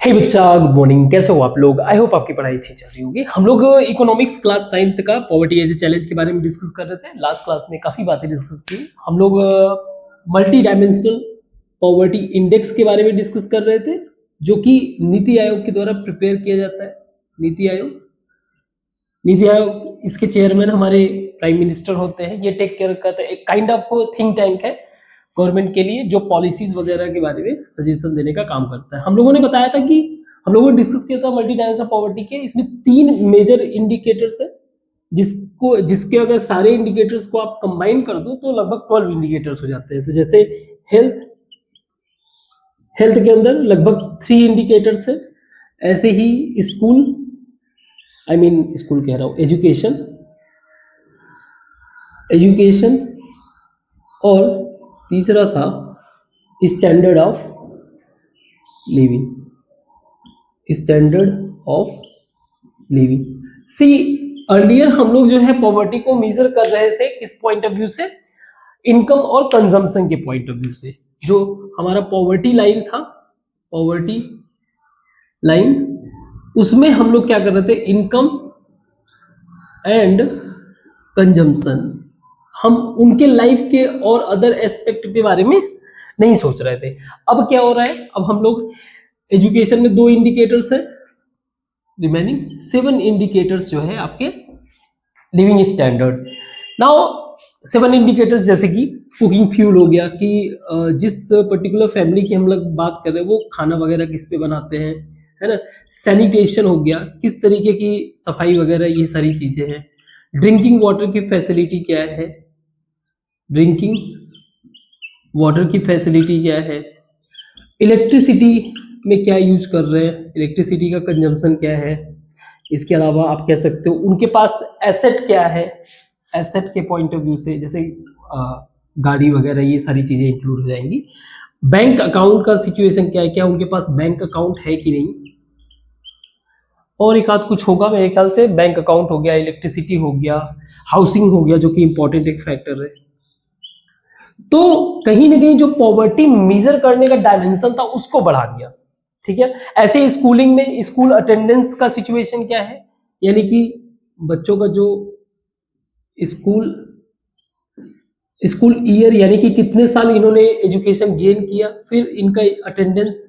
हे बच्चा, good morning. कैसे हो आप लोग? आई होप आपकी पढ़ाई अच्छी चल रही होगी। हम लोग इकोनॉमिक्स क्लास 9th का पॉवर्टी एज ए चैलेंज के बारे में डिस्कस कर रहे थे। लास्ट क्लास में काफी बातें डिस्कस की। हम लोग मल्टी डायमेंशनल पॉवर्टी इंडेक्स के बारे में डिस्कस कर रहे थे, जो कि नीति आयोग के द्वारा प्रिपेयर किया जाता है। नीति आयोग इसके चेयरमैन हमारे प्राइम मिनिस्टर होते हैं। ये टेक केयर करता है, एक काइंड ऑफ थिंक टैंक है गवर्नमेंट के लिए, जो पॉलिसीज वगैरह के बारे में सजेशन देने का काम करता है। हम लोगों ने बताया था कि हम लोगों ने डिस्कस किया था मल्टी डायमेंशनल पॉवर्टी के। इसमें 3 मेजर इंडिकेटर्स है, जिसके अगर सारे इंडिकेटर्स को आप कंबाइन कर दो तो लगभग 12 इंडिकेटर्स हो जाते हैं। तो जैसे हेल्थ के अंदर लगभग 3 इंडिकेटर्स है। ऐसे ही स्कूल कह रहा हूं, एजुकेशन और तीसरा था standard of living. See earlier हम लोग जो है पॉवर्टी को मेजर कर रहे थे किस पॉइंट ऑफ व्यू से? इनकम और कंजम्पशन के पॉइंट ऑफ व्यू से। जो हमारा पॉवर्टी लाइन था, उसमें हम लोग क्या कर रहे थे? इनकम एंड कंजम्पशन, हम उनके लाइफ के और अदर एस्पेक्ट के बारे में नहीं सोच रहे थे। अब क्या हो रहा है? अब हम लोग एजुकेशन में 2 इंडिकेटर्स है, रिमेनिंग 7 इंडिकेटर्स जो है आपके लिविंग स्टैंडर्ड। नाउ 7 इंडिकेटर्स जैसे कि कुकिंग फ्यूल हो गया, कि जिस पर्टिकुलर फैमिली की हम लोग बात कर रहे हैं वो खाना वगैरह किस पे बनाते हैं, है ना। सैनिटेशन हो गया, किस तरीके की सफाई वगैरह, ये सारी चीजें हैं। ड्रिंकिंग वाटर की फैसिलिटी क्या है, इलेक्ट्रिसिटी में क्या यूज कर रहे हैं, इलेक्ट्रिसिटी का कंजम्पशन क्या है। इसके अलावा आप कह सकते हो उनके पास एसेट क्या है, एसेट के पॉइंट ऑफ व्यू से, जैसे गाड़ी वगैरह, ये सारी चीजें इंक्लूड हो जाएंगी। बैंक अकाउंट का सिचुएशन क्या है, क्या उनके पास बैंक अकाउंट है कि नहीं, और एक आध कुछ होगा मेरे ख्याल से। बैंक अकाउंट हो गया, इलेक्ट्रिसिटी हो गया, हाउसिंग हो गया, जो कि इंपॉर्टेंट एक फैक्टर है। तो कहीं ना कहीं जो पॉवर्टी मेजर करने का डायमेंशन था उसको बढ़ा दिया, ठीक है। ऐसे ही स्कूलिंग में स्कूल अटेंडेंस का सिचुएशन क्या है, यानी कि बच्चों का जो स्कूल ईयर, यानी कि कितने साल इन्होंने एजुकेशन गेन किया, फिर इनका अटेंडेंस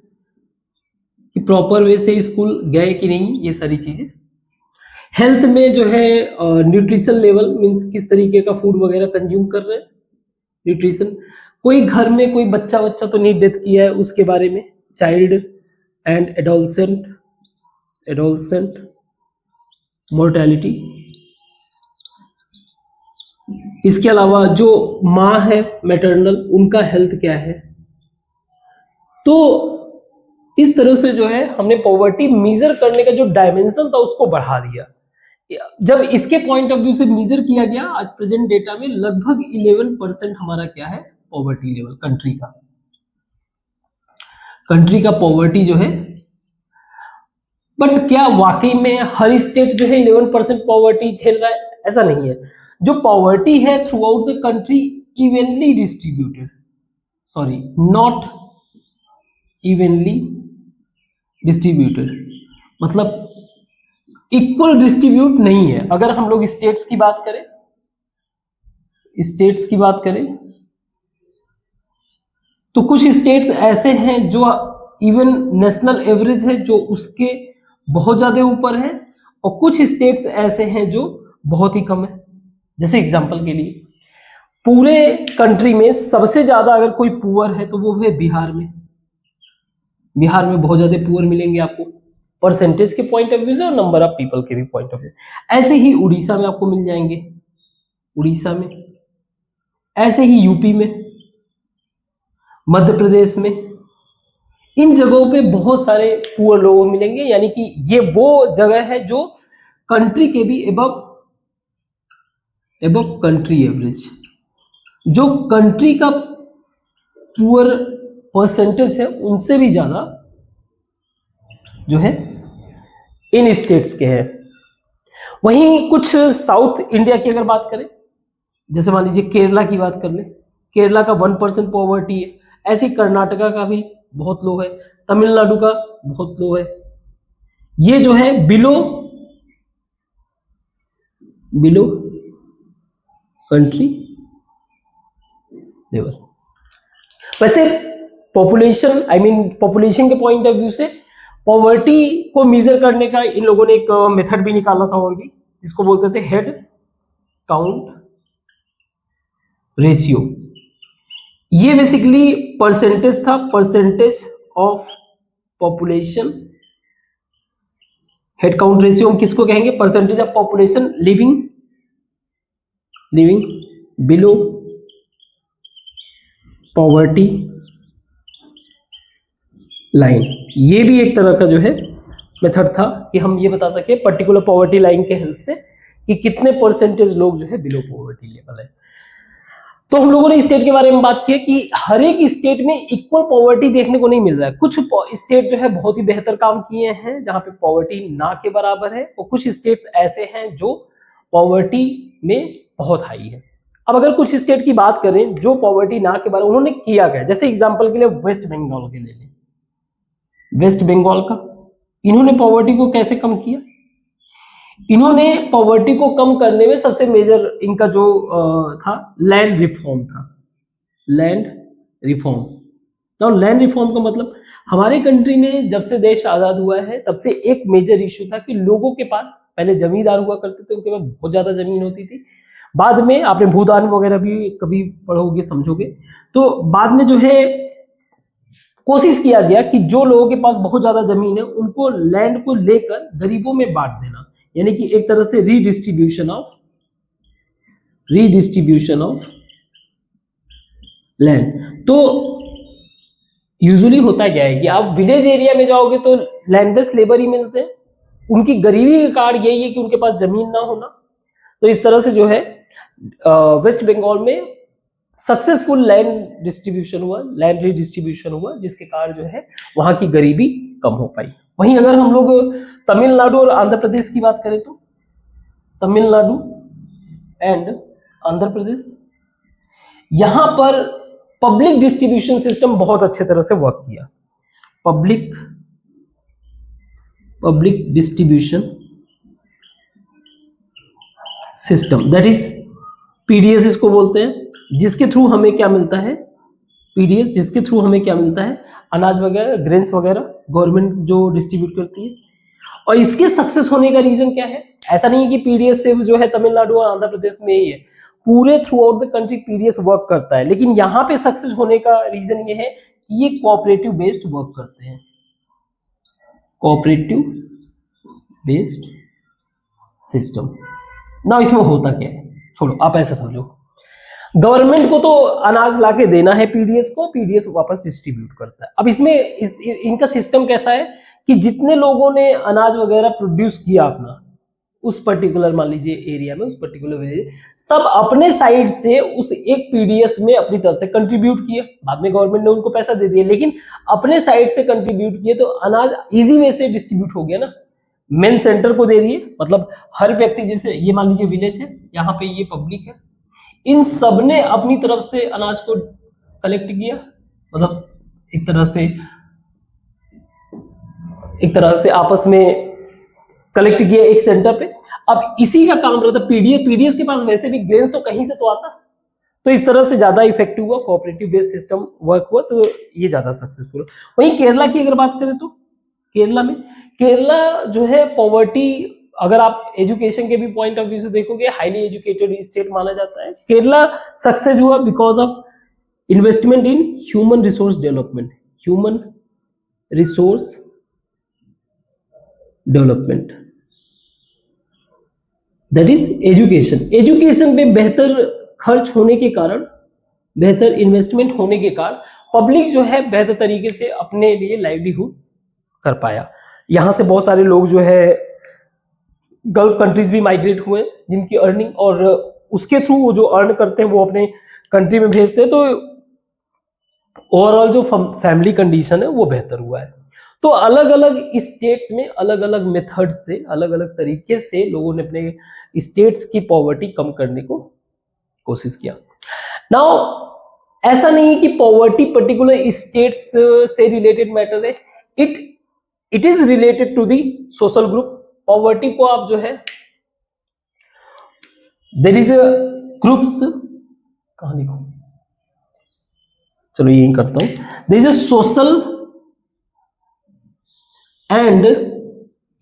कि प्रॉपर वे से स्कूल गए कि नहीं, ये सारी चीजें। हेल्थ में जो है न्यूट्रिशन लेवल, मींस किस तरीके का फूड वगैरह कंज्यूम कर रहे हैं, न्यूट्रिशन। कोई घर में कोई बच्चा तो नहीं डेथ किया है, उसके बारे में। Child and adolescent mortality. इसके अलावा जो माँ है मैटरनल, उनका हेल्थ क्या है। तो इस तरह से जो है हमने पॉवर्टी मेजर करने का जो डायमेंशन था उसको बढ़ा दिया। जब इसके पॉइंट ऑफ व्यू से मेजर किया गया, आज प्रेजेंट डेटा में लगभग 11% हमारा क्या है, पॉवर्टी लेवल कंट्री का पॉवर्टी जो है। बट क्या वाकई में हर स्टेट जो है 11% पॉवर्टी झेल रहा है? ऐसा नहीं है। जो पॉवर्टी है through out the country evenly distributed, not evenly distributed, मतलब इक्वल डिस्ट्रीब्यूट नहीं है। अगर हम लोग स्टेट्स की बात करें तो कुछ स्टेट्स ऐसे हैं जो इवन नेशनल एवरेज है, जो उसके बहुत ज्यादा ऊपर है, और कुछ स्टेट्स ऐसे हैं जो बहुत ही कम है। जैसे एग्जांपल के लिए, पूरे कंट्री में सबसे ज्यादा अगर कोई पुअर है तो वो है बिहार में बहुत ज्यादा पुअर मिलेंगे आपको, परसेंटेज के पॉइंट ऑफ व्यू से और नंबर ऑफ पीपल के भी पॉइंट ऑफ व्यू। ऐसे ही उड़ीसा में आपको मिल जाएंगे, ऐसे ही यूपी में, मध्य प्रदेश में, इन जगहों पे बहुत सारे पुअर लोग मिलेंगे। यानी कि ये वो जगह है जो कंट्री के भी एबव कंट्री एवरेज, जो कंट्री का पुअर परसेंटेज है उनसे भी ज्यादा जो है इन स्टेट्स के हैं। वहीं कुछ साउथ इंडिया की अगर बात करें, जैसे मान लीजिए केरला की बात कर ले, केरला का 1% पॉवर्टी है। ऐसे कर्नाटका का भी बहुत लो है, तमिलनाडु का बहुत लो है। ये जो है बिलो कंट्री लेवल। वैसे पॉपुलेशन पॉपुलेशन के पॉइंट ऑफ व्यू से पॉवर्टी को मेजर करने का इन लोगों ने एक मेथड भी निकाला था और भी, जिसको बोलते थे हेड काउंट रेशियो। ये बेसिकली परसेंटेज था, percentage of population. Head count ratio हम किसको कहेंगे? Percentage of population living below poverty line. ये भी एक तरह का जो है मेथड था कि हम ये बता सके पर्टिकुलर पॉवर्टी लाइन के हेल्प से कि कितने परसेंटेज लोग जो है बिलो पॉवर्टी लेवल है। तो हम लोगों ने स्टेट के बारे में बात की कि हर एक स्टेट में इक्वल पॉवर्टी देखने को नहीं मिल रहा है। कुछ स्टेट जो है बहुत ही बेहतर काम किए हैं जहां पे पॉवर्टी ना के बराबर है, और कुछ स्टेट्स ऐसे हैं जो पॉवर्टी में बहुत हाई है। अब अगर कुछ स्टेट की बात करें जो पॉवर्टी ना के बराबर, उन्होंने किया क्या? जैसे एग्जांपल के लिए वेस्ट बंगाल के ले लें। वेस्ट बंगाल का इन्होंने पॉवर्टी को कैसे कम किया? इन्होंने पॉवर्टी को कम करने में सबसे मेजर इनका जो था लैंड रिफॉर्म था। Land reform. Now land reform का मतलब, हमारे कंट्री में जब से देश आजाद हुआ है तब से एक मेजर इश्यू था कि लोगों के पास, पहले जमींदार हुआ करते थे, उनके पास बहुत ज्यादा जमीन होती थी। बाद में आपने भूदान वगैरह भी कभी पढ़ोगे समझोगे, तो बाद में जो है कोशिश किया गया कि जो लोगों के पास बहुत ज्यादा जमीन है उनको लैंड को लेकर गरीबों में बांट देना, यानी कि एक तरह से रीडिस्ट्रीब्यूशन ऑफ लैंड। तो यूजुअली होता क्या है कि आप विलेज एरिया में जाओगे तो लैंडलेस लेबर ही मिलते हैं। उनकी गरीबी का कारण यही है कि उनके पास जमीन ना होना। तो इस तरह से जो है वेस्ट बंगाल में सक्सेसफुल लैंड डिस्ट्रीब्यूशन हुआ, लैंड रीडिस्ट्रीब्यूशन हुआ, जिसके कारण जो है वहां की गरीबी कम हो पाई। वहीं अगर हम लोग तमिलनाडु और आंध्र प्रदेश की बात करें तो तमिलनाडु एंड आंध्र प्रदेश, यहां पर पब्लिक डिस्ट्रीब्यूशन सिस्टम बहुत अच्छे तरह से वर्क किया। Public distribution system, that is PDS इसको बोलते हैं, जिसके थ्रू हमें क्या मिलता है? पीडीएस, जिसके थ्रू हमें क्या मिलता है? अनाज वगैरह, ग्रेन्स वगैरह गवर्नमेंट जो डिस्ट्रीब्यूट करती है। और इसके सक्सेस होने का रीजन क्या है? ऐसा नहीं है कि पीडीएस सिर्फ जो है तमिलनाडु और आंध्र प्रदेश में ही है, पूरे through out the country PDS work करता है। लेकिन यहाँ पे सक्सेस होने का रीजन ये है कि ये कोऑपरेटिव बेस्ड वर्क करते हैं। Cooperative based system. ना इसमें होता क्या है, छोड़ो, आप ऐसे समझो, गवर्नमेंट को तो अनाज लाके देना है पीडीएस को, पीडीएस वापस डिस्ट्रीब्यूट करता है। अब इसमें इनका सिस्टम कैसा है कि जितने लोगों ने अनाज वगैरह प्रोड्यूस किया अपना उस पर्टिकुलर, मान लीजिए एरिया में, उस पर्टिकुलर विलेज, सब अपने साइड से उस एक पीडीएस में अपनी तरफ से कंट्रीब्यूट किए। बाद में गवर्नमेंट ने उनको पैसा दे दिया, लेकिन अपने साइड से कंट्रीब्यूट किए, तो अनाज इजी वे से डिस्ट्रीब्यूट हो गया ना। मेन सेंटर को दे दिए, मतलब हर व्यक्ति, जैसे ये मान लीजिए विलेज है, यहाँ पे ये पब्लिक है, इन सब ने अपनी तरफ से अनाज को कलेक्ट किया, मतलब एक तरह से आपस में कलेक्ट किया एक सेंटर पे। अब इसी का काम रहता पीडीएस के पास वैसे भी ग्रेन्स तो कहीं से तो आता, तो इस तरह से ज्यादा इफेक्टिव हुआ, कोऑपरेटिव बेस्ड सिस्टम वर्क हुआ, तो ये ज्यादा सक्सेसफुल। वहीं केरला की अगर बात करें तो केरला जो है पॉवर्टी, अगर आप एजुकेशन के भी पॉइंट ऑफ व्यू से देखोगे, हाईली एजुकेटेड स्टेट माना जाता है। केरला सक्सेस हुआ because of investment in human resource development, that is education पे बेहतर खर्च होने के कारण, बेहतर इन्वेस्टमेंट होने के कारण पब्लिक जो है बेहतर तरीके से अपने लिए लाइवलीहुड कर पाया। यहां से बहुत सारे लोग जो है गल्फ कंट्रीज भी माइग्रेट हुए, जिनकी अर्निंग, और उसके थ्रू वो जो अर्न करते हैं वो अपने कंट्री में भेजते हैं, तो ओवरऑल जो फैमिली कंडीशन है वो बेहतर हुआ है। तो अलग अलग स्टेट्स में अलग अलग मेथड से, अलग अलग तरीके से लोगों ने अपने स्टेट्स की पॉवर्टी कम करने को कोशिश किया। नाउ ऐसा नहीं है कि पॉवर्टी पर्टिकुलर स्टेट्स से रिलेटेड मैटर है, it it is related to the social group. Poverty को आप जो है देयर इज ग्रुप्स, कहां लिखूं, चलो यही करता हूं। There is a social and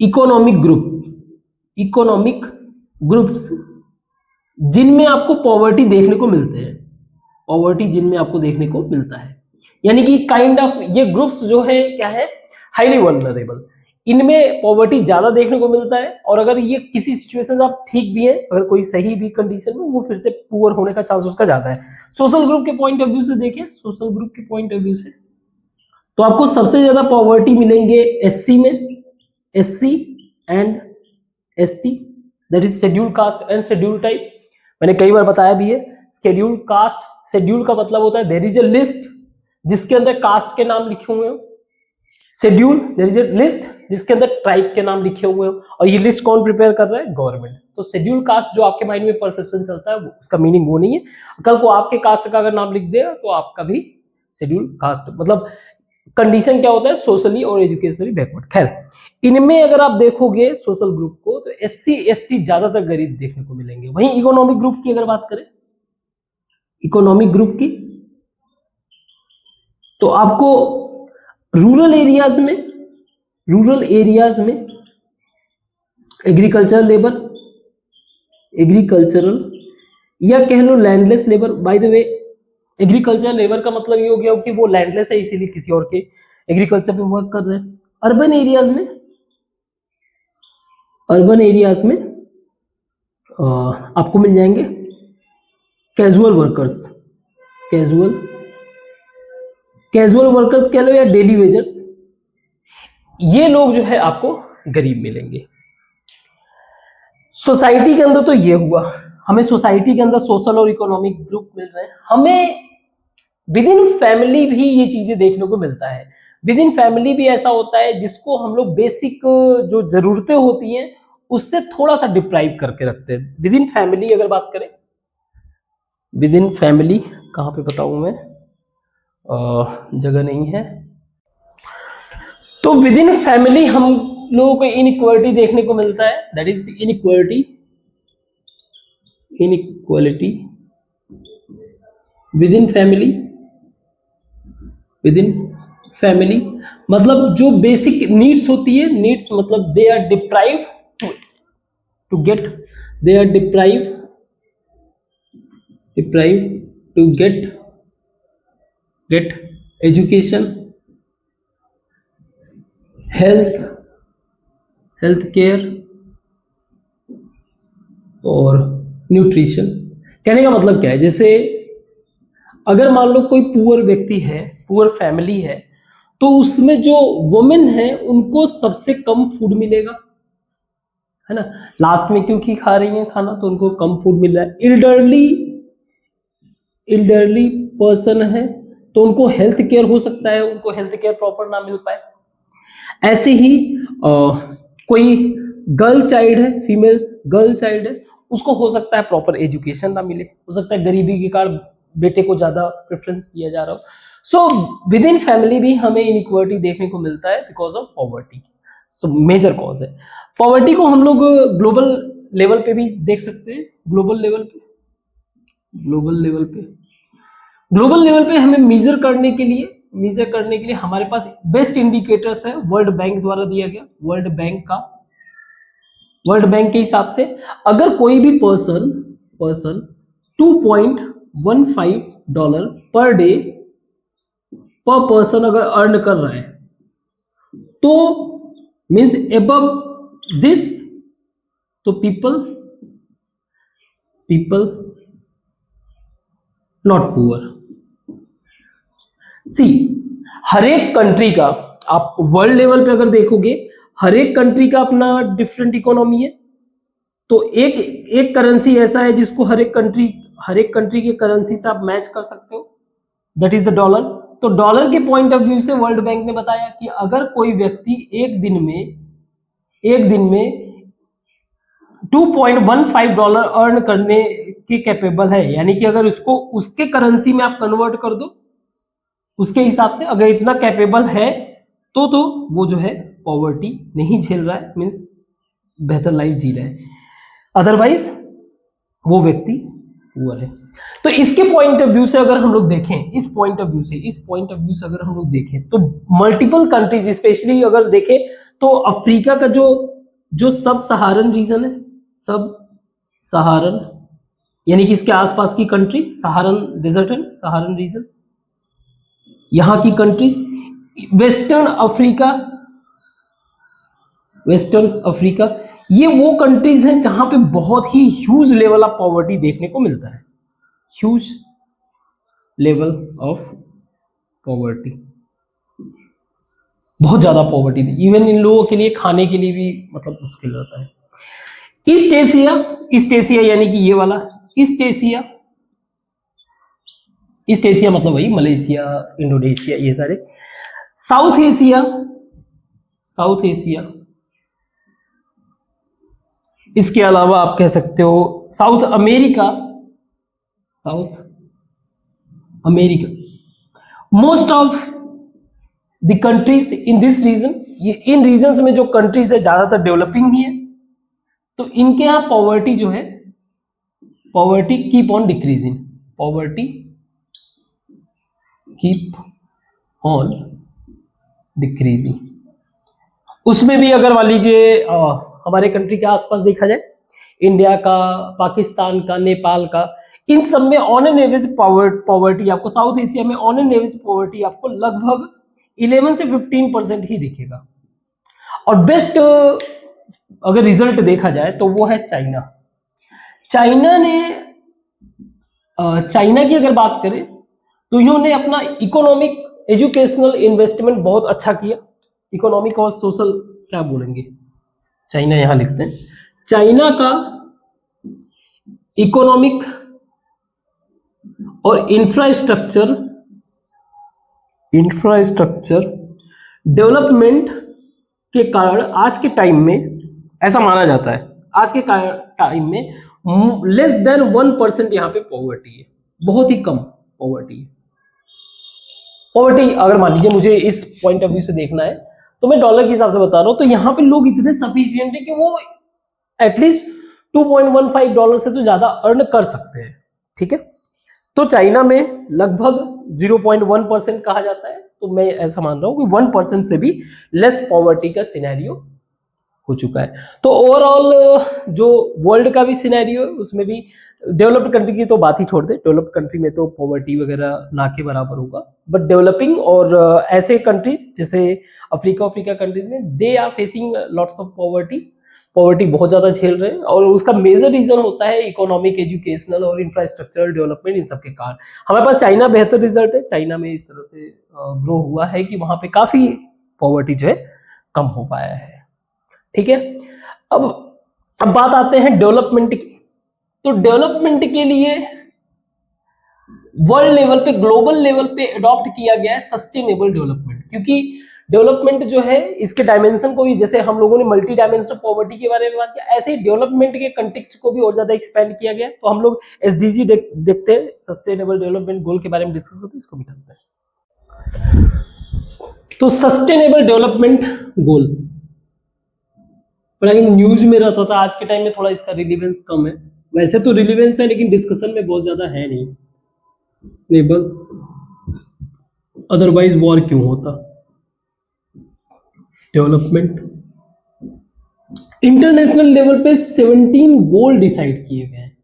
economic group, economic groups जिनमें आपको पॉवर्टी देखने को मिलते हैं, पॉवर्टी जिनमें आपको देखने को मिलता है, यानी कि काइंड ऑफ ये ग्रुप्स जो है क्या है, हाईली वल्नरेबल, इनमें पॉवर्टी ज्यादा देखने को मिलता है। और अगर ये किसी सिचुएशन आप ठीक भी है, अगर कोई सही भी कंडीशन में, वो फिर से पुअर होने का चांस उसका ज्यादा है। सोशल ग्रुप के पॉइंट ऑफ व्यू से देखें, सोशल ग्रुप के पॉइंट ऑफ व्यू से तो आपको सबसे ज्यादा पॉवर्टी मिलेंगे एससी में, SC and ST, that is schedule caste and schedule type. मैंने कई बार बताया भी है, शेड्यूल कास्ट, शेड्यूल का मतलब होता है देयर इज ए लिस्ट जिसके अंदर कास्ट के नाम लिखे हुए हो, schedule there is a list जिसके अंदर ट्राइब्स के नाम लिखे हुए हो, और ये लिस्ट कौन प्रिपेयर कर रहा है, गवर्नमेंट। तो शेड्यूल कास्ट जो आपके माइंड में परसेप्शन चलता है, उसका मीनिंग वो नहीं है। कल को आपके कास्ट का अगर नाम लिख दिया तो आपका भी शेड्यूल कास्ट, मतलब कंडीशन क्या होता है, सोशली और एजुकेशनली बैकवर्ड। खैर, इनमें अगर आप देखोगे सोशल ग्रुप को तो एससी एसटी ज्यादातर गरीब देखने को मिलेंगे। वहीं इकोनॉमिक ग्रुप की अगर बात करें, इकोनॉमिक ग्रुप की, तो आपको रूरल एरियाज में एग्रीकल्चरल लेबर, एग्रीकल्चरल या कह लो landless labour. By the way, agriculture labour का मतलब ये हो गया कि वो लैंडलेस है, इसीलिए किसी और के एग्रीकल्चर पे वर्क कर रहे हैं। अर्बन एरियाज में आपको मिल जाएंगे कैजुअल वर्कर्स, कैजुअल वर्कर्स कह लो या डेली वेजर्स, ये लोग जो है आपको गरीब मिलेंगे। सोसाइटी के अंदर तो ये हुआ, हमें सोसाइटी के अंदर सोशल और इकोनॉमिक ग्रुप मिल रहे हैं। हमें विद इन फैमिली भी ये चीजें देखने को मिलता है। विद इन फैमिली भी ऐसा होता है जिसको हम लोग बेसिक जो जरूरतें होती हैं उससे थोड़ा सा डिप्राइव करके रखते हैं। विद इन फैमिली अगर बात करें, विद इन फैमिली कहां पे बताऊं मैं, जगह नहीं है। तो विद इन फैमिली हम लोगों को इनइक्वालिटी देखने को मिलता है, that is inequality within family, मतलब जो बेसिक नीड्स होती है, नीड्स मतलब they are deprive to get, they are deprive to get education, health care और न्यूट्रिशन। कहने का मतलब क्या है, जैसे अगर मान लो कोई पुअर व्यक्ति है, पुअर फैमिली है, तो उसमें जो वुमेन है उनको सबसे कम फूड मिलेगा, है ना। लास्ट में क्योंकि खा रही है खाना तो उनको कम फूड मिल रहा है। इल्डरली पर्सन है तो उनको हेल्थ केयर हो सकता है, उनको हेल्थ केयर प्रॉपर ना मिल पाए। ऐसे ही कोई गर्ल चाइल्ड है, फीमेल गर्ल चाइल्ड है, उसको हो सकता है प्रॉपर एजुकेशन ना मिले, हो सकता है गरीबी के कारण बेटे को ज्यादा प्रेफरेंस दिया जा रहा हो। सो विद इन फैमिली भी हमें इनइक्वालिटी देखने को मिलता है because of poverty. So major cause है पॉवर्टी को। हम लोग ग्लोबल लेवल पे भी देख सकते हैं, ग्लोबल लेवल पे हमें मेजर करने के लिए हमारे पास बेस्ट इंडिकेटर्स है, वर्ल्ड बैंक द्वारा दिया गया। वर्ल्ड बैंक के हिसाब से अगर कोई भी पर्सन $2.15 पर डे पर पर्सन अगर अर्न कर रहा है तो मीन्स एबव दिस, तो पीपल नॉट पुअर। सी, हर एक कंट्री का, आप वर्ल्ड लेवल पे अगर देखोगे, हर एक कंट्री का अपना डिफरेंट इकोनॉमी है। तो एक करेंसी ऐसा है जिसको हर एक कंट्री के करेंसी से आप मैच कर सकते हो, दैट इज द डॉलर। तो डॉलर के पॉइंट ऑफ व्यू से वर्ल्ड बैंक ने बताया कि अगर कोई व्यक्ति एक दिन में $2.15 अर्न करने के कैपेबल है, यानी कि अगर इसको उसके करेंसी में आप कन्वर्ट कर दो, उसके हिसाब से अगर इतना कैपेबल है तो वो जो है पॉवर्टी नहीं झेल रहा है, मीन्स बेहतर लाइफ जी रहा है, अदरवाइज वो व्यक्ति पुअर है। तो इसके पॉइंट ऑफ व्यू से अगर हम लोग देखें, इस पॉइंट ऑफ व्यू से अगर हम लोग देखें तो मल्टीपल कंट्रीज, स्पेशली अगर देखें तो अफ्रीका का जो सब सहारन रीजन है, सब सहारन यानी कि इसके आसपास की कंट्री, सहारन डेजर्ट है, सहारन रीजन, यहां की कंट्रीज, वेस्टर्न अफ्रीका, ये वो कंट्रीज हैं जहां पे बहुत ही ह्यूज लेवल ऑफ पॉवर्टी देखने को मिलता है, ह्यूज लेवल ऑफ पॉवर्टी, बहुत ज्यादा पॉवर्टी, इवन इन लोगों के लिए खाने के लिए भी मतलब मुश्किल रहता है। ईस्ट एशिया यानी कि ये वाला ईस्ट एशिया मतलब वही मलेशिया, इंडोनेशिया, ये सारे। साउथ एशिया, इसके अलावा आप कह सकते हो South America, most of the countries in this region, ये इन रीजन्स में जो कंट्रीज है ज्यादातर डेवलपिंग ही है, तो इनके यहां पॉवर्टी जो है, पॉवर्टी कीप ऑन डिक्रीजिंग, उसमें भी अगर मान लीजिए हमारे कंट्री के आसपास देखा जाए, इंडिया का, पाकिस्तान का, नेपाल का, इन सब में ऑन एन एवरेज पॉवर्टी आपको, साउथ एशिया में ऑन एन एवरेज पॉवर्टी आपको लगभग 11 से 15% ही दिखेगा। और बेस्ट अगर रिजल्ट देखा जाए तो वो है चाइना की अगर बात करें तो इन्होंने अपना इकोनॉमिक एजुकेशनल इन्वेस्टमेंट बहुत अच्छा किया, इकोनॉमिक और सोशल क्या बोलेंगे, चाइना यहां लिखते हैं, चाइना का इकोनॉमिक और इंफ्रास्ट्रक्चर डेवलपमेंट के कारण आज के टाइम में ऐसा माना जाता है, आज के टाइम में लेस देन 1% यहाँ पे पॉवर्टी है, बहुत ही कम पॉवर्टी है। पॉवर्टी अगर मान लीजिए मुझे इस पॉइंट ऑफ व्यू से देखना है तो मैं डॉलर के हिसाब से बता रहा हूं, तो यहाँ पे लोग इतने सफिशिएंट है कि वो एटलीस्ट $2.15 से तो ज्यादा अर्न कर सकते हैं, ठीक है। तो चाइना में लगभग 0.1% कहा जाता है, तो मैं ऐसा मान रहा हूं कि 1% से भी लेस पॉवर्टी का सिनेरियो हो चुका है। तो ओवरऑल जो वर्ल्ड का भी सिनेरियो है उसमें भी, डेवलप्ड कंट्री की तो बात ही छोड़ दे, डेवलप्ड कंट्री में तो पॉवर्टी वगैरह ना के बराबर होगा, बट डेवलपिंग और ऐसे कंट्रीज जैसे अफ्रीका कंट्रीज में they are facing lots of poverty बहुत ज्यादा झेल रहे हैं, और उसका मेजर रीजन होता है इकोनॉमिक, एजुकेशनल और इंफ्रास्ट्रक्चरल डेवलपमेंट, इन सबके कारण। हमारे पास चाइना बेहतर रिजल्ट है, चाइना में इस तरह से ग्रो हुआ है कि वहां पे काफी पॉवर्टी जो है कम हो पाया है, ठीक है। अब बात आते हैं डेवलपमेंट की। तो डेवलपमेंट के लिए वर्ल्ड लेवल पे, ग्लोबल लेवल पे अडॉप्ट किया गया है सस्टेनेबल डेवलपमेंट, क्योंकि डेवलपमेंट जो है इसके डायमेंशन को भी, जैसे हम लोगों ने मल्टी डायमेंशनल पॉवर्टी के बारे में बात किया, ऐसे ही डेवलपमेंट के कंटेक्स्ट को भी और ज्यादा एक्सपेंड किया गया। तो हम लोग एसडीजी देखते हैं, सस्टेनेबल डेवलपमेंट गोल के बारे में डिस्कस करते हैं, इसको भी करते हैं। तो सस्टेनेबल डेवलपमेंट गोल न्यूज में रहता था, आज के टाइम में थोड़ा इसका रिलीवेंस कम है, वैसे तो रिलीवेंस है लेकिन डिस्कशन में बहुत ज्यादा है नहीं, नेबर अदरवाइज वॉर क्यों होता। डेवलपमेंट इंटरनेशनल लेवल पे 17 गोल डिसाइड किए गए हैं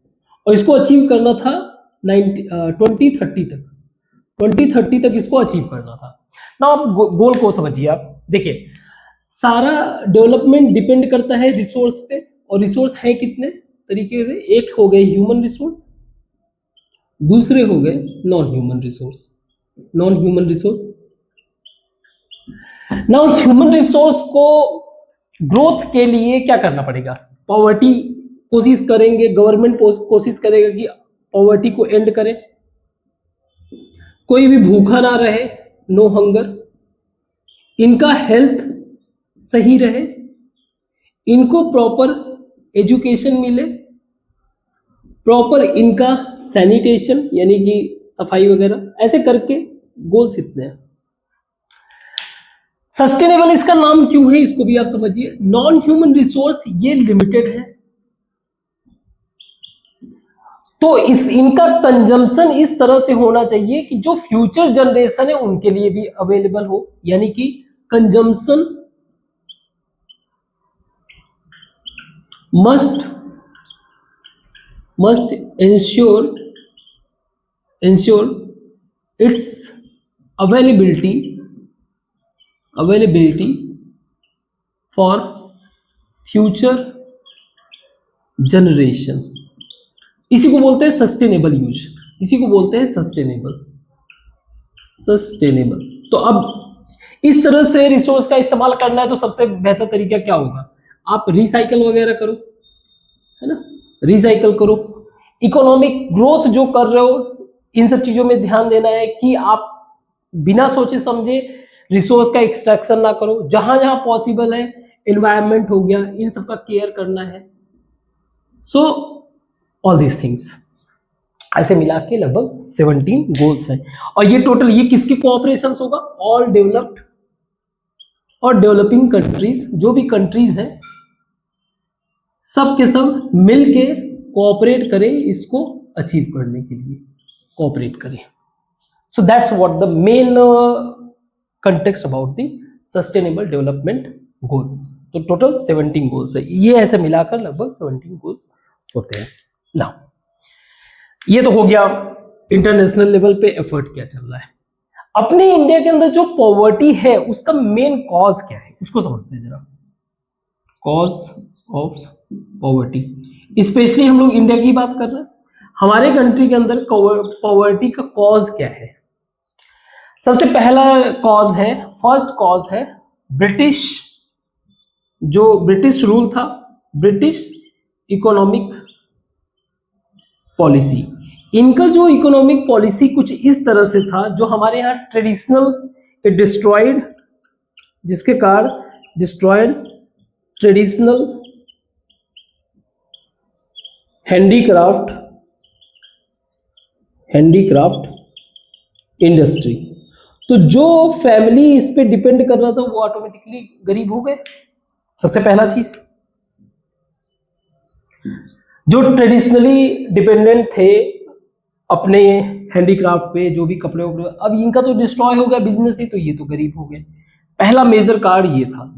और इसको अचीव करना था 2030 तक इसको अचीव करना था ना। आप गोल को समझिए, आप देखिए सारा डेवलपमेंट डिपेंड करता है रिसोर्स पे, और रिसोर्स है कितने तरीके से, एक हो गए ह्यूमन रिसोर्स, दूसरे हो गए non human resource. Now human resource को ग्रोथ के लिए क्या करना पड़ेगा, पॉवर्टी कोशिश करेंगे, गवर्नमेंट कोशिश करेगा कि पॉवर्टी को एंड करे, कोई भी भूखा ना रहे, नो हंगर, इनका हेल्थ सही रहे, इनको प्रॉपर एजुकेशन मिले, प्रॉपर इनका सैनिटेशन यानी कि सफाई वगैरह, ऐसे करके गोल्स इतने हैं। सस्टेनेबल इसका नाम क्यों है इसको भी आप समझिए। नॉन ह्यूमन रिसोर्स ये लिमिटेड है, तो इनका कंजम्पशन इस तरह से होना चाहिए कि जो फ्यूचर जनरेशन है उनके लिए भी अवेलेबल हो, यानी कि consumption must ensure its availability for future generation। इसी को बोलते हैं सस्टेनेबल यूज, इसी को बोलते हैं सस्टेनेबल। तो अब इस तरह से रिसोर्स का इस्तेमाल करना है तो सबसे बेहतर तरीका क्या होगा, आप रिसाइकल वगैरह करो, है ना, रिसाइकल करो। इकोनॉमिक ग्रोथ जो कर रहे हो इन सब चीजों में ध्यान देना है कि आप बिना सोचे समझे रिसोर्स का एक्सट्रैक्शन ना करो। जहां जहां पॉसिबल है एनवायरनमेंट हो गया, इन सब का केयर करना है। सो ऑल दीज थिंग्स ऐसे मिला के लगभग 17 गोल्स हैं। और ये टोटल ये किसके कोऑपरेशन होगा, ऑल डेवलप्ड और डेवलपिंग कंट्रीज, जो भी कंट्रीज हैं सब के सब मिलके कोऑपरेट करें, इसको अचीव करने के लिए कोऑपरेट करें। So that's what the main context about the sustainable development goal. तो टोटल 17 गोल्स है, ये ऐसे मिलाकर लगभग 17 गोल्स होते हैं। नाउ ये तो हो गया इंटरनेशनल लेवल पे एफर्ट क्या चल रहा है। अपने इंडिया के अंदर जो पॉवर्टी है उसका मेन कॉज क्या है, उसको समझते हैं जरा। कॉज ऑफ पॉवर्टी, स्पेशली हम लोग इंडिया की बात कर रहे हैं। हमारे कंट्री के अंदर पॉवर्टी का कॉज क्या है। सबसे पहला कॉज है, फर्स्ट कॉज है ब्रिटिश, जो ब्रिटिश रूल था, ब्रिटिश इकोनॉमिक पॉलिसी। इनका जो इकोनॉमिक पॉलिसी कुछ इस तरह से था, जो हमारे यहाँ ट्रेडिशनल डिस्ट्रॉयड, जिसके कारण डिस्ट्रॉयड ट्रेडिशनल हैंडीक्राफ्ट इंडस्ट्री। तो जो फैमिली इस पे डिपेंड कर रहा था वो ऑटोमेटिकली गरीब हो गए। सबसे पहला चीज, जो ट्रेडिशनली डिपेंडेंट थे अपने हैंडीक्राफ्ट पे, जो भी कपड़े वपड़े, अब इनका तो डिस्ट्रॉय हो गया बिजनेस ही, तो ये तो गरीब हो गए। पहला मेजर कार्ड ये था।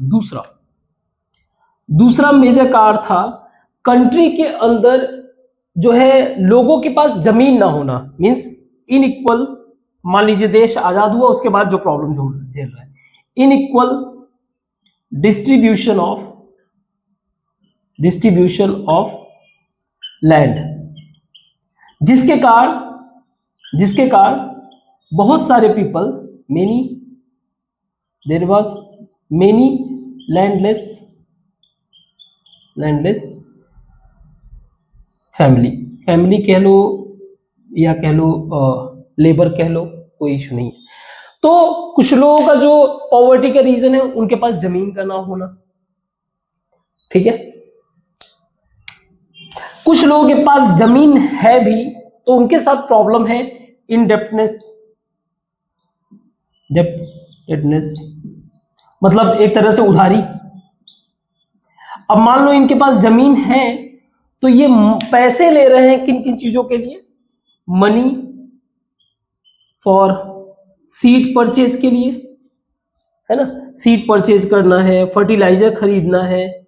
दूसरा मेजर कार्ड था कंट्री के अंदर जो है लोगों के पास जमीन ना होना, मींस इनइक्वल। मान लीजिए देश आजाद हुआ, उसके बाद जो प्रॉब्लम झेल रहा है, इनइक्वल डिस्ट्रीब्यूशन ऑफ लैंड, जिसके कारण बहुत सारे people, there was many landless family कह लो या कह लो लेबर कह लो, कोई इशू नहीं है। तो कुछ लोगों का जो पॉवर्टी का रीजन है उनके पास जमीन का ना होना, ठीक है। कुछ लोगों के पास जमीन है भी तो उनके साथ प्रॉब्लम है इनडेप्टनेस, मतलब एक तरह से उधारी। अब मान लो इनके पास जमीन है तो ये पैसे ले रहे हैं किन किन चीजों के लिए, मनी फॉर सीड परचेज के लिए, है ना, सीड परचेज करना है, फर्टिलाइजर खरीदना है।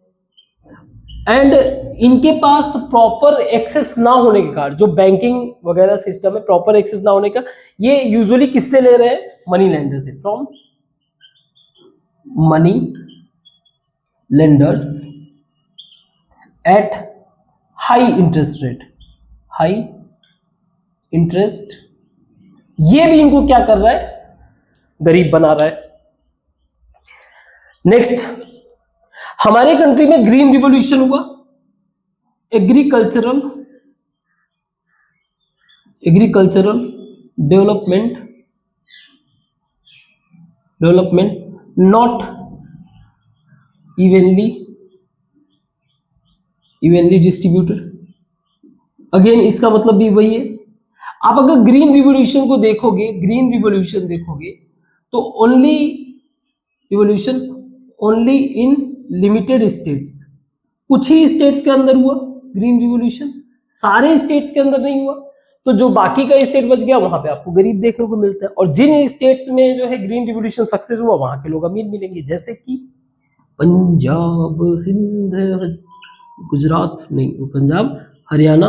एंड इनके पास प्रॉपर एक्सेस ना होने के कारण, जो बैंकिंग वगैरह सिस्टम है, प्रॉपर एक्सेस ना होने का, ये यूजुअली किससे ले रहे हैं, मनी लेंडर से, from money lenders at high interest rate, high interest. ये भी इनको क्या कर रहा है, गरीब बना रहा है। नेक्स्ट, हमारे कंट्री में ग्रीन रिवॉल्यूशन हुआ, agricultural development not evenly distributed. Again इसका मतलब भी वही है। आप अगर ग्रीन रिवॉल्यूशन देखोगे तो only revolution only in limited states, कुछ ही स्टेट्स के अंदर हुआ ग्रीन रिवोल्यूशन, सारे स्टेट्स के अंदर नहीं हुआ। तो जो बाकी का स्टेट बच गया वहां पे आपको गरीब देखने को मिलता है, और जिन स्टेट्स में जो है ग्रीन रिवोल्यूशन सक्सेस हुआ वहां के लोग अमीर मिलेंगे, जैसे कि पंजाब, सिंध, गुजरात नहीं, पंजाब, हरियाणा,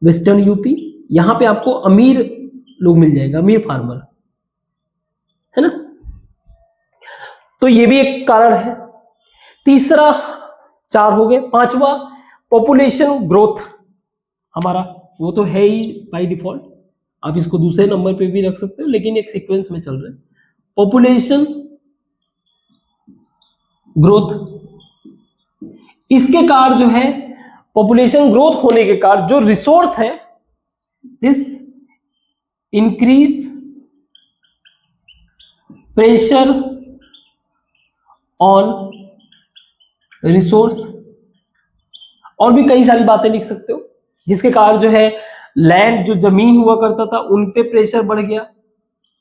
वेस्टर्न यूपी, यहाँ पे आपको अमीर लोग मिल जाएगा, अमीर फार्मर, है ना। तो ये भी एक कारण है। तीसरा, 4 हो गए। पांचवा, पॉपुलेशन ग्रोथ हमारा वो तो है ही बाय डिफॉल्ट, आप इसको दूसरे नंबर पे भी रख सकते हो, लेकिन एक सीक्वेंस में चल रहे हैं। पॉपुलेशन ग्रोथ, इसके कारण जो है पॉपुलेशन ग्रोथ होने के कारण जो रिसोर्स है, this increase pressure on resource, और भी कई सारी बातें लिख सकते हो, जिसके कारण जो है लैंड, जो जमीन हुआ करता था उन पे प्रेशर बढ़ गया।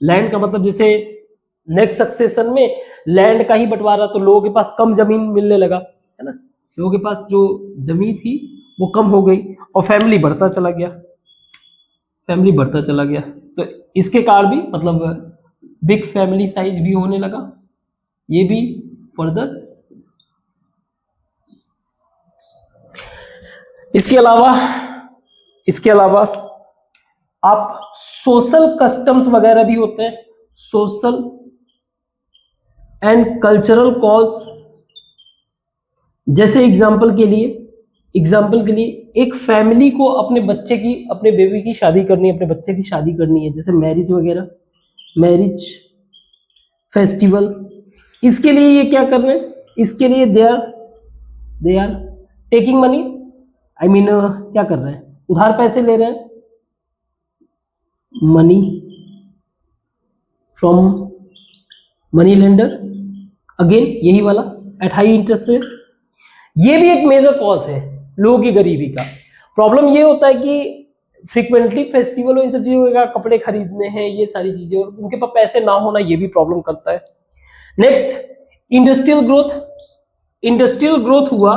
लैंड का मतलब जैसे नेक्स्ट सक्सेशन में लैंड का ही बंटवारा, तो लोगों के पास कम जमीन मिलने लगा, है ना, लोगों के पास जो जमीन थी वो कम हो गई, और फैमिली बढ़ता चला गया, फैमिली बढ़ता चला गया। तो इसके कारण भी मतलब बिग फैमिली साइज भी होने लगा, ये भी फर्दर। इसके अलावा आप सोशल कस्टम्स वगैरह भी होते हैं, सोशल एंड कल्चरल कॉज। जैसे एग्जाम्पल के लिए एक फैमिली को अपने बच्चे की, अपने बेबी की शादी करनी है, अपने बच्चे की शादी करनी है, जैसे मैरिज वगैरह, मैरिज फेस्टिवल, इसके लिए ये क्या कर रहे हैं, इसके लिए they are taking money, I mean क्या कर रहे हैं, उधार पैसे ले रहे हैं, money from money lender, again यही वाला एट हाई इंटरेस्ट रेट। ये भी एक मेजर कॉज है लोगों की गरीबी का। प्रॉब्लम ये होता है कि फ्रीक्वेंटली फेस्टिवल और इन सब चीजों का कपड़े खरीदने हैं, ये सारी चीजें, और उनके पास पैसे ना होना ये भी प्रॉब्लम करता है। Next, industrial growth. Industrial growth हुआ,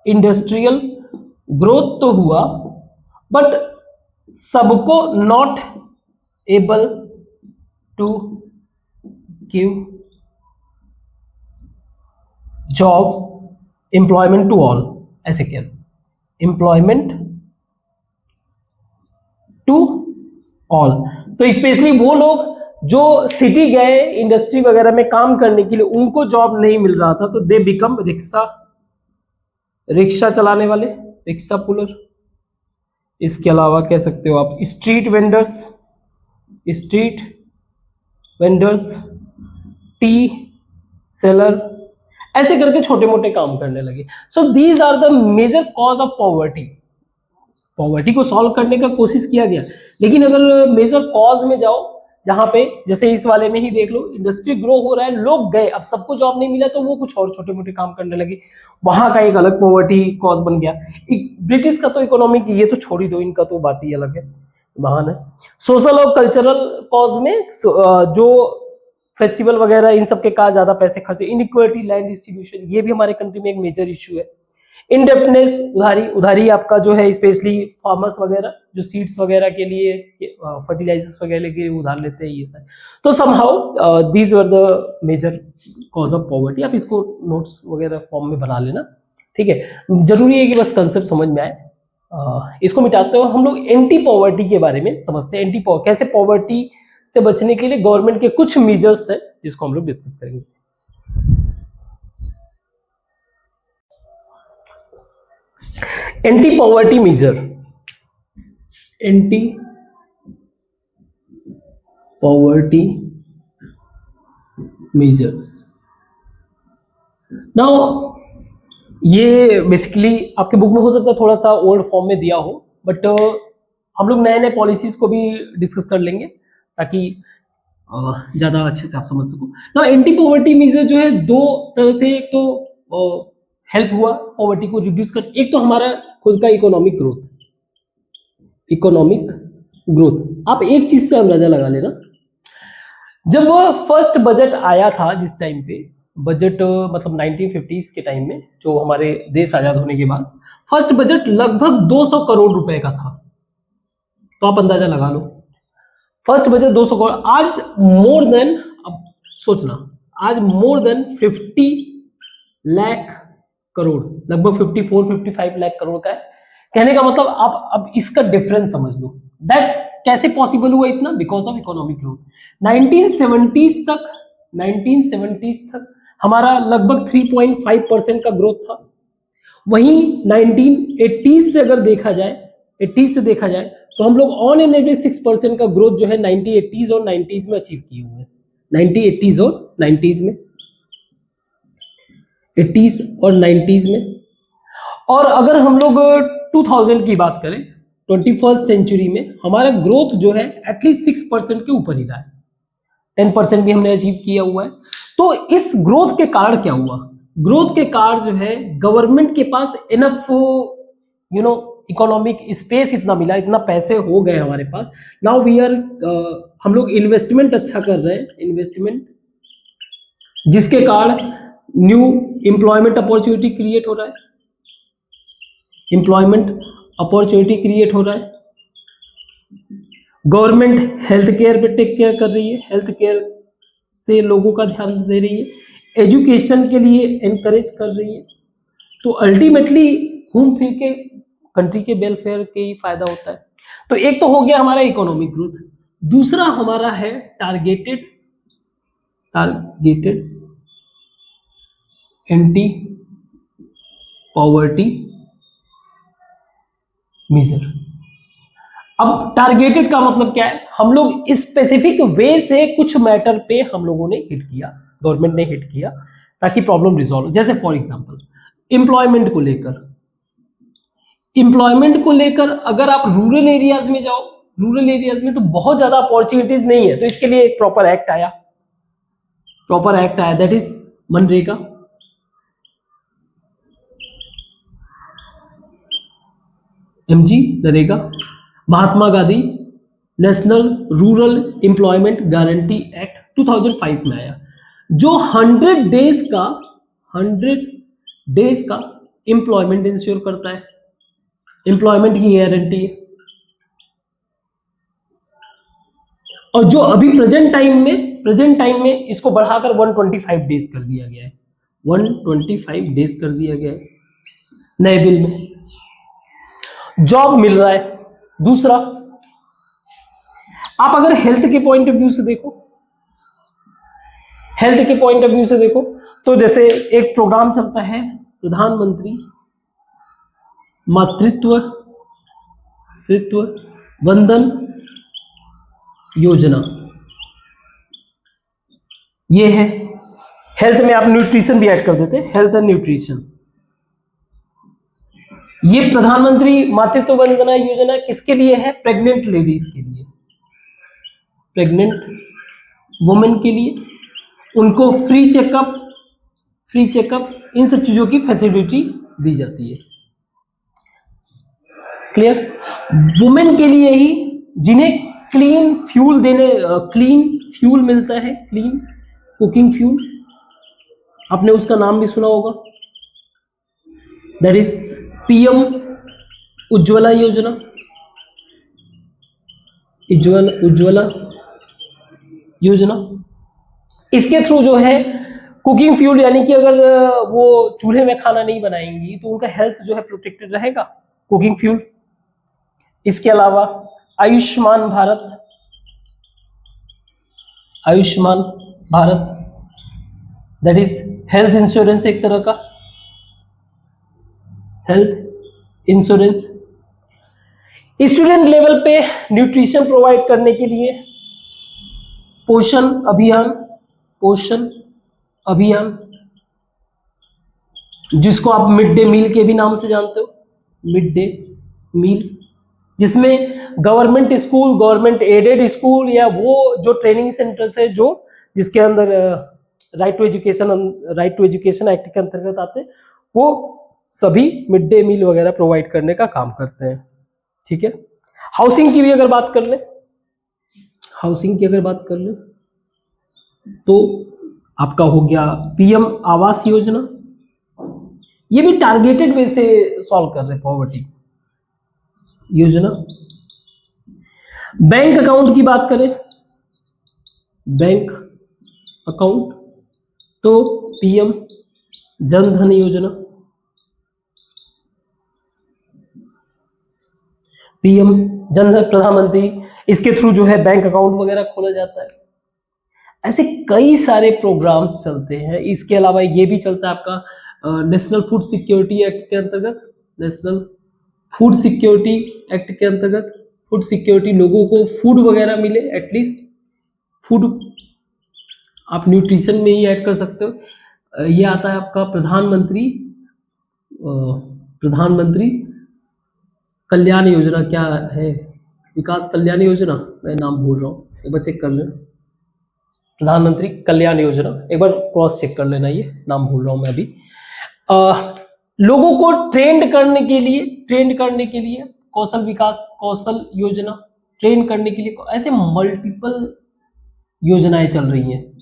इंडस्ट्रियल ग्रोथ तो हुआ, बट सबको not able to give job employment to all, ऐसे क्या, एम्प्लॉयमेंट टू ऑल। तो स्पेशली वो लोग जो सिटी गए इंडस्ट्री वगैरह में काम करने के लिए, उनको जॉब नहीं मिल रहा था, तो दे बिकम रिक्शा चलाने वाले, रिक्शा पुलर। इसके अलावा कह सकते हो आप स्ट्रीट वेंडर्स, टी सेलर, ऐसे करके छोटे मोटे काम करने लगे। So these are the major cause of poverty को सॉल्व करने का कोशिश किया गया, लेकिन अगर मेजर कॉज में जाओ, जहां पे जैसे इस वाले में ही देख लो, इंडस्ट्री ग्रो हो रहा है, लोग गए, अब सबको जॉब नहीं मिला तो वो कुछ और छोटे मोटे काम करने लगे, वहां का एक अलग पॉवर्टी कॉज बन गया। ब्रिटिश का तो इकोनॉमिक ये तो छोड़ ही दो, इनका तो बात ही अलग है, महान है। सोशल और कल्चरल कॉज में जो फेस्टिवल वगैरह इन सब के का ज्यादा पैसे खर्चे, इनइक्वालिटी, लैंड डिस्ट्रीब्यूशन, ये भी हमारे कंट्री में एक मेजर इश्यू है। इनडेप्टनेस, उधारी आपका जो है, स्पेशली फार्मर्स वगैरह जो सीड्स वगैरह के लिए, फर्टिलाइजर्स वगैरह के लिए उधार लेते हैं, ये सब। तो somehow these were the major cause of poverty. आप इसको नोट्स वगैरह फॉर्म में बना लेना, ठीक है। जरूरी है कि बस कंसेप्ट समझ में आए। इसको मिटाते हुए हम लोग एंटी पॉवर्टी के बारे में समझते हैं। कैसे पॉवर्टी से बचने के लिए गवर्नमेंट के कुछ मेजर्स हैं, जिसको हम लोग डिस्कस करेंगे। Anti poverty measure, anti poverty measures. Now ये बेसिकली आपके बुक में हो सकता है थोड़ा सा ओल्ड फॉर्म में दिया हो, बट हम लोग नए नए पॉलिसीज को भी डिस्कस कर लेंगे ताकि ज्यादा अच्छे से आप समझ सको। ना एंटी पॉवर्टी मेजर जो है दो तरह से, एक तो हेल्प हुआ पॉवर्टी को रिड्यूस कर, एक तो हमारा खुद का इकोनॉमिक ग्रोथ। आप एक चीज से अंदाजा लगा लेना, जब वो फर्स्ट बजट आया था जिस टाइम पे, बजट मतलब 1950s के टाइम में, जो हमारे देश आजाद होने के बाद फर्स्ट बजट लगभग 200 करोड़ रुपए का था। तो आप अंदाजा लगा लो, फर्स्ट बजट 200 करोड़, आज मोर देन, अब सोचना, आज मोर देन 50 लाख करोड़, लगभग 54-55 लाख करोड़ का है। कहने का मतलब आप अब इसका डिफरेंस समझ लो। दैट्स कैसे पॉसिबल हुआ इतना? Because of economic growth. 1970s तक हमारा लगभग 3.5% का ग्रोथ था। वहीं 1980s से अगर देखा जाए, 80s से देखा जाए तो हम लोग ऑन एन एवरेज 6% का ग्रोथ जो है 1980s और 90s में अचीव किए हुए हैं। 1980s और 90s में, 80s और 90s में। और अगर हम लोग 2000 की बात करें, 21st सेंचुरी में हमारा ग्रोथ जो है एटलीस्ट 6% के ऊपर ही रहा है, 10% भी हमने अचीव किया हुआ है। तो इस ग्रोथ के कारण क्या हुआ? ग्रोथ के कारण जो है गवर्नमेंट के पास इनफ इकोनॉमिक स्पेस इतना मिला, इतना पैसे हो गए हमारे पास। नाउ वी आर, हम लोग इन्वेस्टमेंट अच्छा कर रहे हैं, इन्वेस्टमेंट, जिसके कारण न्यू एम्प्लॉयमेंट अपॉर्चुनिटी क्रिएट हो रहा है, एम्प्लॉयमेंट अपॉर्चुनिटी क्रिएट हो रहा है। गवर्नमेंट हेल्थ केयर पे टेक केयर कर रही है, हेल्थ केयर से लोगों का ध्यान दे रही है, एजुकेशन के लिए एनकरेज कर रही है। तो अल्टीमेटली घूम फिर के कंट्री के वेलफेयर के ही फायदा होता है। तो एक तो हो गया हमारा इकोनॉमिक ग्रोथ, दूसरा हमारा है टारगेटेड एंटी पॉवर्टी मेजर। अब टारगेटेड का मतलब क्या है? हम लोग स्पेसिफिक वे से कुछ मैटर पे हम लोगों ने हिट किया, गवर्नमेंट ने हिट किया ताकि प्रॉब्लम रिजॉल्व हो। जैसे फॉर एग्जांपल एम्प्लॉयमेंट को लेकर अगर आप रूरल एरियाज में जाओ, रूरल एरियाज में तो बहुत ज्यादा अपॉर्चुनिटीज नहीं है। तो इसके लिए एक प्रॉपर एक्ट आया, that is MNREGA. MG NREGA, Mahatma Gandhi national rural employment guarantee act 2005 में आया, जो 100 डेज का एम्प्लॉयमेंट इंश्योर करता है, एम्प्लॉयमेंट की गारंटी है। और जो अभी प्रेजेंट टाइम में इसको बढ़ाकर 125 डेज कर दिया गया है, 125 डेज कर दिया गया है नए बिल में। जॉब मिल रहा है। दूसरा, आप अगर हेल्थ के पॉइंट ऑफ व्यू से देखो, तो जैसे एक प्रोग्राम चलता है प्रधानमंत्री मातृत्व वंदन योजना, ये है। हेल्थ में आप न्यूट्रिशन भी ऐड कर देते हैं, हेल्थ एंड न्यूट्रिशन। ये प्रधानमंत्री मातृत्व वंदना योजना किसके लिए है? प्रेग्नेंट लेडीज के लिए, प्रेग्नेंट वुमेन के लिए। उनको फ्री चेकअप इन सब चीजों की फैसिलिटी दी जाती है। क्लियर? वुमेन के लिए ही, जिन्हें क्लीन फ्यूल मिलता है, क्लीन कुकिंग फ्यूल, आपने उसका नाम भी सुना होगा, दैट इज PM उज्ज्वला योजना, उज्ज्वला योजना। इसके थ्रू जो है कुकिंग फ्यूल, यानी कि अगर वो चूल्हे में खाना नहीं बनाएंगी तो उनका हेल्थ जो है प्रोटेक्टेड रहेगा, कुकिंग फ्यूल। इसके अलावा Ayushman Bharat that is health insurance, एक तरह का हेल्थ इंश्योरेंस। स्टूडेंट लेवल पे न्यूट्रिशन प्रोवाइड करने के लिए पोषण अभियान, जिसको आप मिड डे मील के भी नाम से जानते हो, मिड डे मील, जिसमें government school, government aided school, या वो जो ट्रेनिंग सेंटर्स है जो जिसके अंदर राइट टू एजुकेशन एक्ट के अंतर्गत आते हैं, वो सभी मिड डे मील वगैरह प्रोवाइड करने का काम करते हैं। ठीक है। हाउसिंग की अगर बात कर ले, तो आपका हो गया पीएम आवास योजना, ये भी टारगेटेड वे से सॉल्व कर रहे हैं पॉवर्टी योजना। बैंक अकाउंट की बात करें, बैंक अकाउंट तो पीएम जन धन योजना, पीएम जन धन प्रधानमंत्री, इसके थ्रू जो है बैंक अकाउंट वगैरह खोला जाता है। ऐसे कई सारे प्रोग्राम्स चलते हैं। इसके अलावा ये भी चलता है आपका नेशनल फूड सिक्योरिटी एक्ट के अंतर्गत, नेशनल फूड सिक्योरिटी एक्ट के अंतर्गत फूड सिक्योरिटी, लोगों को फूड वगैरह मिले, एटलीस्ट फूड आप न्यूट्रिशन में ही ऐड कर सकते हो। ये आता है आपका प्रधानमंत्री कल्याण योजना, क्या है, विकास कल्याण योजना, मैं नाम भूल रहा हूँ, एक बार चेक कर लेना, प्रधानमंत्री कल्याण योजना, एक बार क्रॉस चेक कर लेना, ये नाम भूल रहा हूँ मैं अभी। लोगों को ट्रेंड करने के लिए कौशल विकास कौशल योजना, ट्रेन करने के लिए ऐसे मल्टीपल योजनाएं चल रही हैं,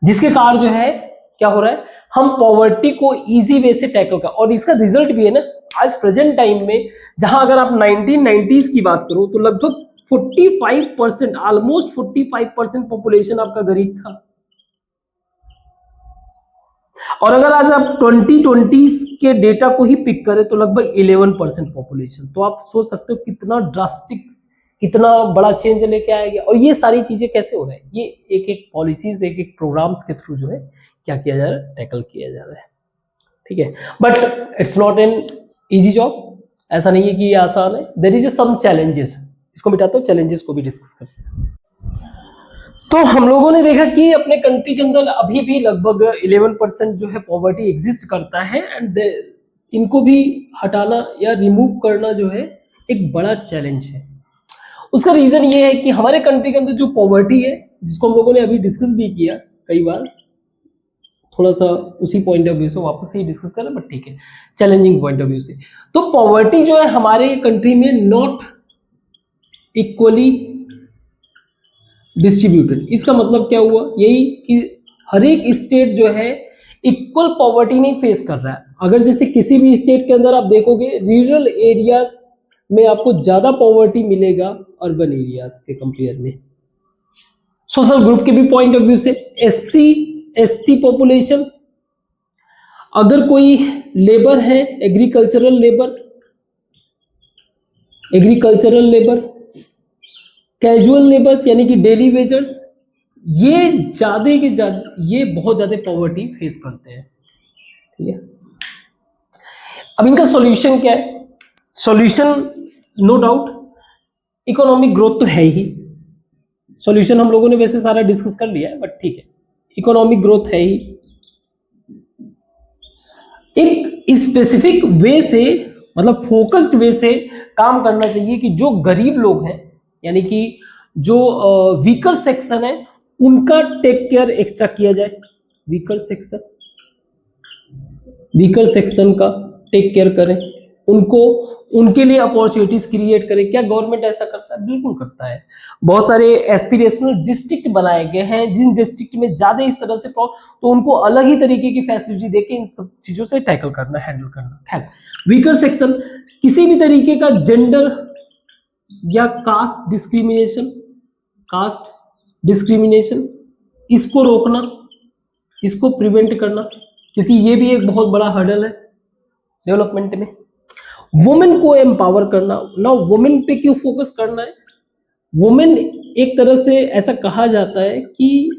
जिसके कारण जो है क्या हो रहा है, हम पॉवर्टी को इजी वे से टैकल कर, और इसका रिजल्ट भी है ना, आज प्रेजेंट टाइम में जहां अगर आप 1990s की बात करो तो लगभग 45%, ऑलमोस्ट 45% पॉपुलेशन आपका गरीब था, और अगर आज आप 2020 के डेटा को ही पिक करें तो लगभग 11% पॉपुलेशन। तो आप सोच सकते हो कितना ड्रास्टिक, कितना बड़ा चेंज लेके आएगा। और ये सारी चीजें कैसे हो रहा है, ये एक एक पॉलिसीज, एक एक प्रोग्राम्स के थ्रू जो है क्या किया जा रहा है, टैकल किया जा रहा है। ठीक है, but it's not an easy job, ऐसा नहीं है कि ये आसान है, देयर इज सम चैलेंजेस। इसको मिटाते हो, चैलेंजेस को भी डिस्कस करते हैं। तो हम लोगों ने देखा कि अपने कंट्री के अंदर अभी भी लगभग 11% जो है पॉवर्टी एग्जिस्ट करता है, एंड इनको भी हटाना या रिमूव करना जो है एक बड़ा चैलेंज है। उसका रीजन ये है कि हमारे कंट्री के अंदर जो पॉवर्टी है, जिसको हम लोगों ने अभी डिस्कस भी किया कई बार, थोड़ा सा उसी पॉइंट ऑफ व्यू से वापस से डिस्कस करें, बट ठीक है, चैलेंजिंग पॉइंट ऑफ व्यू से। तो पॉवर्टी जो है हमारे कंट्री में नॉट इक्वली डिस्ट्रीब्यूटेड। इसका मतलब क्या हुआ, यही कि हर एक स्टेट जो है इक्वल पॉवर्टी नहीं फेस कर रहा है। अगर जैसे किसी भी स्टेट के अंदर आप देखोगे, रूरल एरियाज में आपको ज्यादा पॉवर्टी मिलेगा अर्बन एरियाज के कंपेयर में। सोशल ग्रुप के भी पॉइंट ऑफ व्यू से एससी एसटी पॉपुलेशन, अगर कोई लेबर है, एग्रीकल्चरल लेबर, कैजुअल लेबर्स यानी कि डेली वेजर्स, ये ये बहुत ज्यादा पॉवर्टी फेस करते हैं। ठीक है, अब इनका सॉल्यूशन क्या है? Solution no doubt economic growth तो है ही। सॉल्यूशन हम लोगों ने वैसे सारा डिस्कस कर लिया है, बट ठीक है, इकोनॉमिक ग्रोथ है ही। एक स्पेसिफिक वे से, मतलब फोकस्ड वे से काम करना चाहिए कि जो गरीब लोग हैं, यानी कि जो वीकर सेक्शन है, उनका टेक केयर एक्स्ट्रा किया जाए। वीकर सेक्शन का टेक केयर करें, उनके लिए अपॉर्चुनिटीज क्रिएट करें। क्या गवर्नमेंट ऐसा करता है? बिल्कुल करता है। बहुत सारे एस्पिरेशनल डिस्ट्रिक्ट बनाए गए हैं, जिन डिस्ट्रिक्ट में ज्यादा इस तरह से तो उनको अलग ही तरीके की फैसिलिटी देके इन सब चीजों से टैकल करना, हैंडल करना। खैर, वीकर सेक्शन, किसी भी तरीके का जेंडर या कास्ट डिस्क्रिमिनेशन, इसको रोकना, इसको प्रिवेंट करना, क्योंकि ये भी एक बहुत बड़ा हर्डल है डेवलपमेंट में। वुमेन को एम्पावर करना। ना वुमेन पे क्यों फोकस करना है? वुमेन एक तरह से ऐसा कहा जाता है कि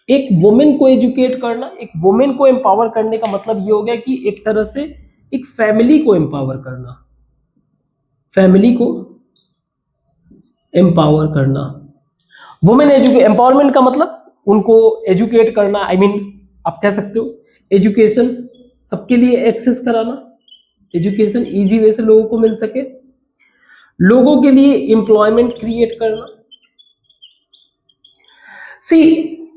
एक वुमेन को एजुकेट करना, एक वुमेन को एम्पावर करने का मतलब ये हो गया कि एक तरह से एक फैमिली को एम्पावर करना, फैमिली को एम्पावर करना। वुमेन एम्पावरमेंट का मतलब उनको एजुकेट करना, आई मीन आप कह सकते हो एजुकेशन सबके लिए एक्सेस कराना, एजुकेशन इजी वे से लोगों को मिल सके, लोगों के लिए एम्प्लॉयमेंट क्रिएट करना। सी,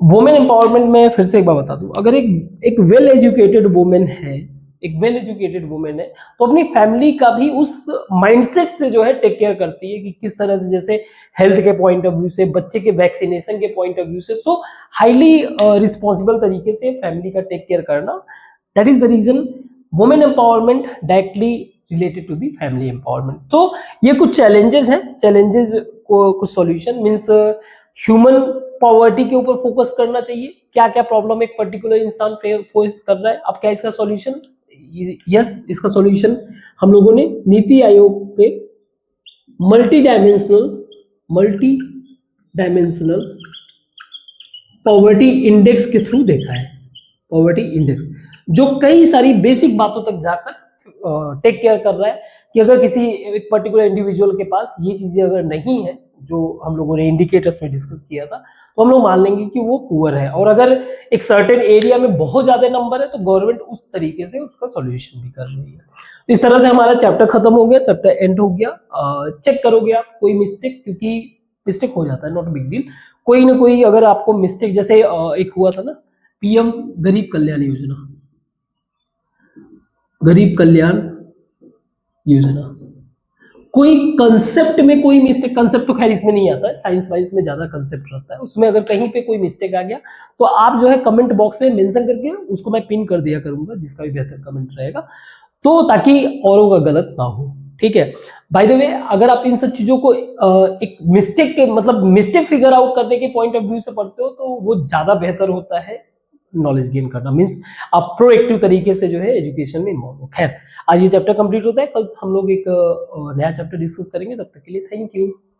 वुमेन एम्पावरमेंट में फिर से एक बार बता दूं, अगर एक वेल एजुकेटेड वुमेन है, एक वेल एजुकेटेड वुमेन है, तो अपनी फैमिली का भी उस माइंडसेट से जो है टेक केयर करती है कि किस तरह से, जैसे हेल्थ के पॉइंट ऑफ व्यू से, बच्चे के वैक्सीनेशन के पॉइंट ऑफ व्यू से, सो हाईली रिस्पॉन्सिबल तरीके से फैमिली का टेक केयर करना, that is the reason women empowerment directly related to the family empowerment. तो ये कुछ चैलेंजेस हैं, चैलेंजेस को कुछ सॉल्यूशन मीन्स ह्यूमन पॉवर्टी के ऊपर फोकस करना चाहिए, क्या क्या प्रॉब्लम एक पर्टिकुलर इंसान फेस कर रहा है, अब क्या इसका सॉल्यूशन, यस इसका सॉल्यूशन हम लोगों ने नीति आयोग के मल्टी डायमेंशनल पॉवर्टी इंडेक्स के थ्रू देखा है। पॉवर्टी इंडेक्स जो कई सारी बेसिक बातों तक जाकर टेक केयर कर रहा है कि अगर किसी एक पर्टिकुलर इंडिविजुअल के पास ये चीजें अगर नहीं है जो हम लोगों ने इंडिकेटर्स में डिस्कस किया था, तो हम लोग मान लेंगे कि वो पुअर है, और अगर एक सर्टेन एरिया में बहुत ज्यादा नंबर है तो गवर्नमेंट उस तरीके से उसका सॉल्यूशन भी कर रही है। तो इस तरह से हमारा चैप्टर खत्म हो गया, चैप्टर एंड हो गया। चेक करोगे आप कोई मिस्टेक, क्योंकि मिस्टेक हो जाता है, नॉट बिग डील, कोई ना कोई अगर आपको मिस्टेक, जैसे एक हुआ था ना पीएम गरीब कल्याण योजना, गरीब कल्याण योजना, कोई कंसेप्ट में कोई मिस्टेक, कंसेप्ट तो खैर इसमें नहीं आता है, साइंस वाइंस में ज्यादा कंसेप्ट रहता है, उसमें अगर कहीं पे कोई मिस्टेक आ गया तो आप जो है कमेंट बॉक्स में मेंशन करके उसको मैं पिन कर दिया करूंगा, जिसका भी बेहतर कमेंट रहेगा, तो ताकि औरों का गलत ना हो, ठीक है। बाय द वे, अगर आप इन सब चीजों को एक मिस्टेक के मतलब मिस्टेक फिगर आउट करने के पॉइंट ऑफ व्यू से पढ़ते हो तो वो ज्यादा बेहतर होता है नॉलेज गेन करना, मीन्स आप प्रोएक्टिव तरीके से जो है एजुकेशन में इन्वॉल्व हो। खैर आज ये चैप्टर कंप्लीट होता है, कल हम लोग एक नया चैप्टर डिस्कस करेंगे, तब तक के लिए थैंक यू।